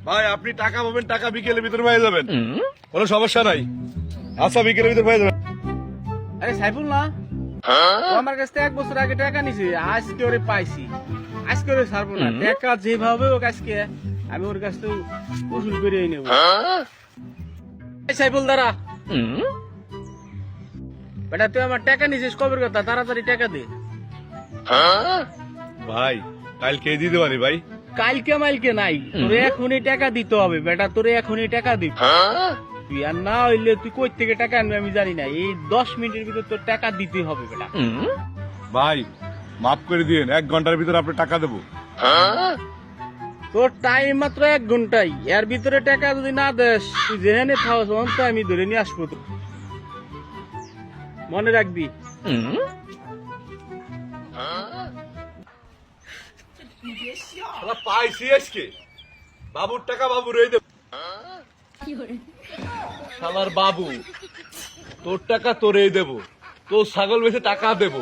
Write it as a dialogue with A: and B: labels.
A: ভাই আপনি টাকা পাবেন, টাকা বিকেলের ভিতরে পেয়ে যাবেন, কোনো সমস্যা নাই। আচ্ছা বিকেলের ভিতরে পেয়ে যাবেন।
B: আরে সাইফুল না, ও আমার কাছ থেকে 1 বছর আগে টাকা নিছে, আজকে ওরে পাইছি, আজকে ওরে ছাড়বো না। টাকা যেভাবে হোক আজকে আমি ওর কাছ থেকে উসুল করে নেব। এই সাইফুল দাঁড়া, বেটা তুই আমার টাকা নিছিস কবের কথা? তাড়াতাড়ি টাকা দে।
A: ভাই কালকে দিতে পারি ভাই।
B: কালকে মাইলকে নাই, তোরে এখনই টাকা দিতে হবে বেটা, তোরে এখনই টাকা দিব। তুই আর না হইলে তুই কই থেকে টাকা আনবি আমি জানি না, এই 10 মিনিটের ভিতর তোর টাকা দিতে হবে বেটা।
A: ভাই মাফ করে দিন, 1 ঘন্টার ভিতরে আপনি টাকা দেবো।
B: তোর টাইম মাত্র 1 ঘন্টাই, এর ভিতরে টাকা যদি না দেস তুই যেখানে থাকস অন্ত আমি ধরে নিয়ে আসবো তো। মনে রাখবি।
A: পাইছি আজকে, বাবুর টাকা বাবু রয়ে দেব। শালার বাবু, তোর টাকা তোরেই দেবো, তোর ছাগল বেচে টাকা দেবো।